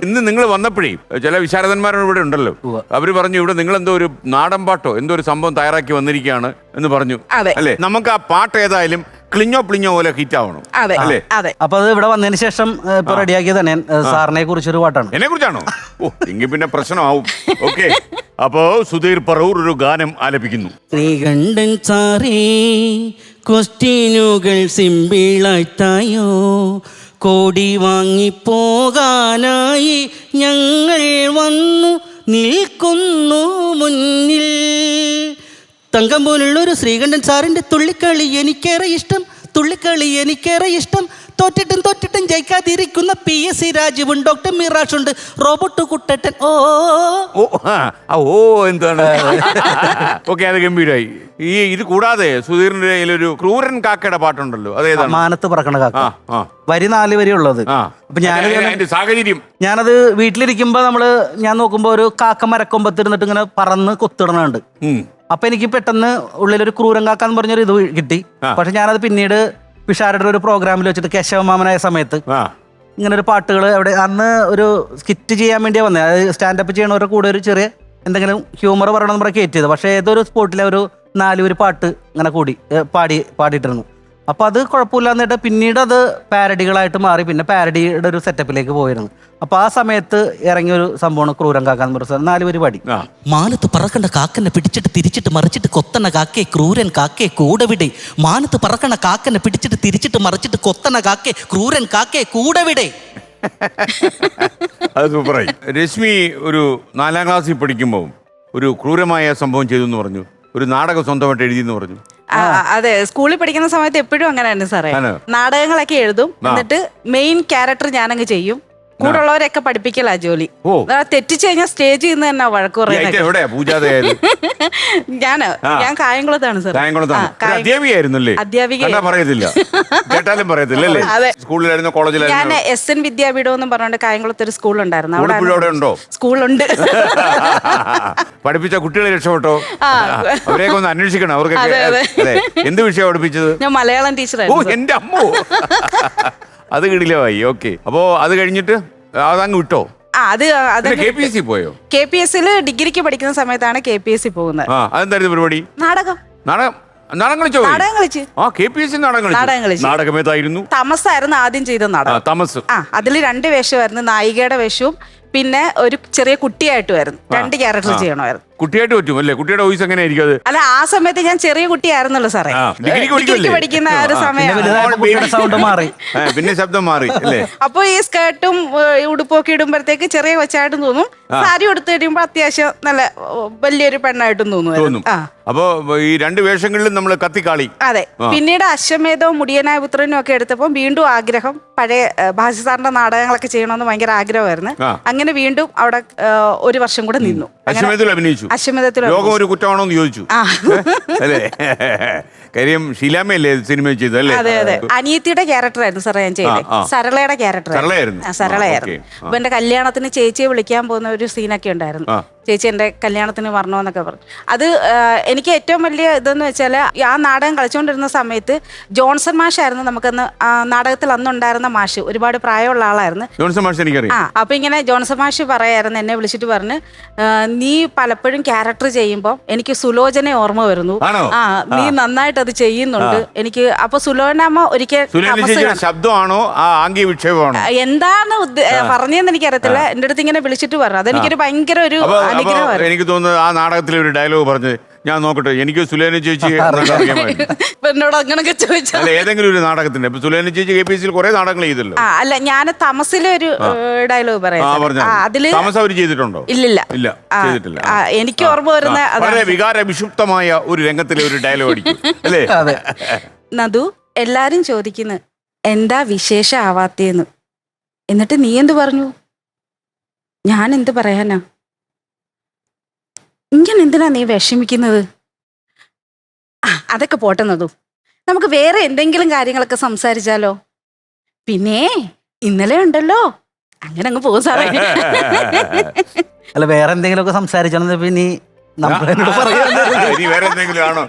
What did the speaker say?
ഇന്ന് നിങ്ങൾ വന്നപ്പോഴേ ചില വിശാരദന്മാരും ഇവിടെ ഉണ്ടല്ലോ, അവര് പറഞ്ഞു ഇവിടെ നിങ്ങൾ എന്തോ ഒരു നാടൻ പാട്ടോ എന്തോ ഒരു സംഭവം തയ്യാറാക്കി വന്നിരിക്കുകയാണ് എന്ന് പറഞ്ഞു. അല്ലേ, നമുക്ക് ആ പാട്ട് ഏതായാലും ക്ലിഞ്ഞോ പ്ലിഞ്ഞോ പോലെ ഹിറ്റ് ആവണം അല്ലേ? അപ്പൊ അത് ഇവിടെ വന്നതിന് ശേഷം ഇപ്പൊ റെഡിയാക്കിയത് തന്നെ സാറിനെ കുറിച്ചൊരു പാട്ടാണ്. എന്നെ കുറിച്ചാണോ? ഓ, എങ്കിൽ പിന്നെ പ്രശ്നമാവും. ഓക്കെ, അപ്പോ സുധീർ പറവൂർ ഒരു ഗാനം ആലപിക്കുന്നു. ശ്രീകണ്ഠൻ സാറേ, ക്വസ്റ്റ്യനുകൾ സിമ്പിളായിട്ടായോ, കോടി വാങ്ങിപ്പോകാനായി ഞങ്ങൾ വന്നു നിൽക്കുന്നു മുന്നിൽ. തങ്കം പോലുള്ളൊരു ശ്രീകണ്ഠൻ സാറിൻ്റെ തുള്ളിക്കളി എനിക്കേറെ ഇഷ്ടം, തുള്ളിക്കളി എനിക്കേറെ ഇഷ്ടം. തോറ്റിട്ടും ജയിക്കാതിരിക്കുന്ന PS രാജുവും ഡോക്ടർ മിറാഷുണ്ട്, റോബോട്ട് കുട്ടട്ടൻ. ഓ എന്താണ്? ഓക്കെ, അത് ഗംഭീരമായി. ഇത് കൂടാതെ സുധീറിന്റെ കയ്യിലൊരു ക്രൂരൻ കാക്കയുടെ പാട്ടുണ്ടല്ലോ, അതേതാണ്? മാനത്ത് പറക്കണ കാക്ക. വരി 4 വരി ഉള്ളത്. അപ്പൊ സാഹചര്യം ഞാനത് വീട്ടിലിരിക്കുമ്പോ ഞാൻ നോക്കുമ്പോ ഒരു കാക്ക മരക്കൊമ്പത്തിരുന്നിട്ട് ഇങ്ങനെ പറന്ന് കൊത്തിടണുണ്ട്. അപ്പൊ എനിക്ക് പെട്ടെന്ന് ഉള്ളിലൊരു ക്രൂരൻ കാക്കാന്ന് പറഞ്ഞൊരു ഇത് കിട്ടി. പക്ഷെ ഞാനത് പിന്നീട് വിഷാരുടെ ഒരു പ്രോഗ്രാമിൽ വെച്ചിട്ട് കേശവമാമനായ സമയത്ത് ഇങ്ങനെ ഒരു പാട്ടുകൾ അവിടെ അന്ന് ഒരു സ്കിറ്റ് ചെയ്യാൻ വേണ്ടിയാണ് വന്നത്. അത് സ്റ്റാൻഡപ്പ് ചെയ്യണവരുടെ കൂടെ ഒരു ചെറിയ എന്തെങ്കിലും ഹ്യൂമർ പറയണമെന്ന് പറഞ്ഞാൽ കയറ്റിയത്. പക്ഷേ ഏതൊരു സ്പോട്ടിലെ ഒരു 4 വരി പാട്ട് ഇങ്ങനെ പാടിയിട്ടിരുന്നു. അപ്പോൾ അത് കുഴപ്പമില്ല എന്നിട്ട് പിന്നീട് അത് പാരഡികളായിട്ട് മാറി. പിന്നെ പാരഡിയുടെ ഒരു സെറ്റപ്പിലേക്ക് പോയിരുന്നു. അപ്പോൾ ആ സമയത്ത് ഇറങ്ങിയൊരു സംഭവമാണ് ക്രൂരൻ കാക്കാന്ന് പറഞ്ഞ 4 വരി പാടി. മാനത്ത് പറക്കണ്ട കാക്കനെ പിടിച്ചിട്ട് തിരിച്ചിട്ട് മറിച്ചിട്ട് കൊത്തണ കാക്കേ ക്രൂരൻ കാക്കേ കൂടവിടെ. മാനത്ത് പറക്കണ കാക്കനെ പിടിച്ചിട്ട് തിരിച്ചിട്ട് മറിച്ചിട്ട് കൊത്തണ കാക്കേ ക്രൂരൻ കാക്കേ കൂടവിടെ. അത് സൂപ്പറായി. രശ്മി ഒരു 4ാം ക്ലാസ്സിൽ പഠിക്കുമ്പോൾ ഒരു ക്രൂരമായ സംഭവം ചെയ്തു എന്ന് പറഞ്ഞു, ഒരു നാടകം സ്വന്തമായിട്ട് എഴുതിയെന്ന് പറഞ്ഞു. അതെ, സ്കൂളിൽ പഠിക്കുന്ന സമയത്ത് എപ്പോഴും അങ്ങനെയാണ് സാറേ. നാടകങ്ങളൊക്കെ എഴുതും, എന്നിട്ട് മെയിൻ ക്യാരക്ടർ ഞാനങ്ങ് ചെയ്യും. കൂടുള്ളവരെയൊക്കെ പഠിപ്പിക്കലാ ജോലി. തെറ്റിച്ചു കഴിഞ്ഞാൽ സ്റ്റേജിൽ നിന്ന് തന്നെ വഴക്ക് പറയുന്നത്. ഞാൻ കായംകുളത്താണ് സാർ. ഞാൻ SN വിദ്യാപീഠം എന്ന് പറഞ്ഞുകൊണ്ട് കായംകുളത്ത് ഒരു സ്കൂളുണ്ടായിരുന്നു. അവിടെ സ്കൂളുണ്ട്. പഠിപ്പിച്ച കുട്ടികളെ രക്ഷപ്പെട്ടോ? അവരെയൊക്കെ ഒന്ന് അന്വേഷിക്കണം. അവർക്ക് എന്ത് വിഷയം പഠിപ്പിച്ചത്? ഞാൻ മലയാളം ടീച്ചറായിരുന്നു. എന്റെ അമ്മോ, അത് കിടിലമായി. ഓക്കെ, അപ്പോ അത് കഴിഞ്ഞിട്ട് അതങ്ങ് വിട്ടോ? KPSC പോയോ? KPSC ഡിഗ്രിക്ക് പഠിക്കുന്ന സമയത്താണ് KPSC പോകുന്നത്. അതെന്തായിരുന്നു പരിപാടി? നാടകം കളിച്ചു. KPSC നാടകമേതായിരുന്നു? തമസായിരുന്നു ആദ്യം ചെയ്ത നാടകം. തമസ്. അതിൽ 2 വേഷമായിരുന്നു, നായികയുടെ വേഷവും പിന്നെ ഒരു ചെറിയ കുട്ടിയായിട്ട് വരുന്നു. 2 ക്യാരക്ടർ ചെയ്യണമായിരുന്നു. കുട്ടിയായിട്ട് പറ്റും അല്ലേ? കുട്ടിയുടെ വോയിസ് എങ്ങനെ ആയിരിക്കും അത്? അല്ല, ആ സമയത്ത് ഞാൻ ചെറിയ കുട്ടിയായിരുന്നല്ലോ സാറേ, ഡിഗ്രിക്ക് പഠിക്കുന്ന ഒരു സമയം. പിന്നെ ശബ്ദം മാറി അല്ലേ? അപ്പൊ ഈ സ്കേർട്ടും ഉടുപ്പൊക്കെ ഇടുമ്പോഴത്തേക്ക് ചെറിയ കൊച്ചായിട്ടും തോന്നും. സാരി എടുത്ത് കഴിയുമ്പോ അത്യാവശ്യം നല്ല വലിയൊരു പെണ്ണായിട്ടും തോന്നും. അപ്പൊ ഈ 2 വേഷങ്ങളിലും നമ്മൾ കത്തിക്കാളി. അതെ. പിന്നീട് അശ്വമേധവും മുടിയനായ പുത്രനും ഒക്കെ എടുത്തപ്പോ വീണ്ടും ആഗ്രഹം, പഴയ ഭാഷി സാറിന്റെ നാടകങ്ങളൊക്കെ ചെയ്യണമെന്ന് ഭയങ്കര ആഗ്രഹമായിരുന്നു. അങ്ങനെ വീണ്ടും അവിടെ 1 വർഷം കൂടെ നിന്നു. അശ്വമേധത്തിൽ അഭിനയിച്ചു. ലോകം ഒരു കുറ്റമാണോന്ന് ചോദിച്ചു അല്ലേ? കാര്യം ഷീലാമ്മയല്ലേ സിനിമ ചെയ്തല്ലേ? അതെ അതെ. അനിയത്തിയുടെ ക്യാരക്ടറായിരുന്നു സാറേ ഞാൻ ചെയ്തത്. സരളയുടെ ക്യാരക്ടറായിരുന്നു. അപ്പൊ എന്റെ കല്യാണത്തിന് ചേച്ചിയെ വിളിക്കാൻ പോകുന്ന ഒരു സീനൊക്കെ ഉണ്ടായിരുന്നു. ചേച്ചി എന്റെ കല്യാണത്തിന് വരണമെന്നൊക്കെ പറഞ്ഞു. അത് എനിക്ക് ഏറ്റവും വലിയ ഇതെന്ന് വെച്ചാൽ ആ നാടകം കളിച്ചുകൊണ്ടിരുന്ന സമയത്ത് ജോൺസൺ മാഷായിരുന്നു നമുക്കന്ന് നാടകത്തിൽ അന്നുണ്ടായിരുന്ന മാഷ്. ഒരുപാട് പ്രായമുള്ള ആളായിരുന്നു ജോൺസൺ മാഷ്, എനിക്കറിയാം. അപ്പൊ ഇങ്ങനെ ജോൺസൺ മാഷ് പറയായിരുന്നു, എന്നെ വിളിച്ചിട്ട് പറഞ്ഞ്, നീ പലപ്പോഴും ക്യാരക്ടർ ചെയ്യുമ്പോൾ എനിക്ക് സുലോചനെ ഓർമ്മ വരുന്നു. നീ നന്നായിട്ട് അത് ചെയ്യുന്നുണ്ട്. എനിക്ക് അപ്പൊ സുലോചനമ്മ ഒരിക്കൽ ശബ്ദമാണോ ആംഗ്യ വിക്ഷേപമാണോ എന്താണ് പറഞ്ഞതെന്ന് എനിക്കറിയത്തില്ല, എന്റെ അടുത്ത് ഇങ്ങനെ വിളിച്ചിട്ട് പറഞ്ഞു. അതെനിക്കൊരു ഭയങ്കര ഒരു അനുഗ്രഹമായിരുന്നു. എനിക്ക് തോന്നുന്നത് ആ നാടകത്തിലെ ഒരു ഡയലോഗ് പറഞ്ഞ് ഞാൻ നോക്കട്ടെ, എനിക്ക് സുലേന ചേച്ചി എന്നോട് അങ്ങനൊക്കെ ചോദിച്ചാൽ ഏതെങ്കിലും ഒരു നാടകത്തിന്റെ സുലേന ചേച്ചി KPSC കുറെ നാടകങ്ങൾ ചെയ്തല്ലോ. അല്ല, ഞാൻ തമസിലെ ഒരു ഡയലോഗ് പറയാം. അതില് തമസ് അവർ ചെയ്തിട്ടുണ്ടോ? ഇല്ല ചെയ്തിട്ടില്ല. എനിക്ക് ഓർമ്മ വരുന്ന വളരെ വികാര വിഷുപ്തമായ ഒരു രംഗത്തിലെ ഒരു ഡയലോഗ് അടിക്കും അല്ലേ? നദു, എല്ലാരും ചോദിക്കുന്നു എന്താ വിശേഷം ആവാത്തേന്ന്, എന്നിട്ട് നീ എന്ത് പറഞ്ഞു? ഞാൻ എന്ത് പറയാനാ? ഇങ്ങനെ എന്തിനാ നീ വിഷമിക്കുന്നത്? അതൊക്കെ പോട്ടെ നദു, നമുക്ക് വേറെ എന്തെങ്കിലും കാര്യങ്ങളൊക്കെ സംസാരിച്ചാലോ? പിന്നെ ഇന്നലെ ഉണ്ടല്ലോ, അങ്ങനെ അങ്ങ് പോകും സാറേ. അല്ല, വേറെ എന്തെങ്കിലുമൊക്കെ സംസാരിച്ചാൽ പിന്നെ വേറെ എന്തെങ്കിലും ആണോ?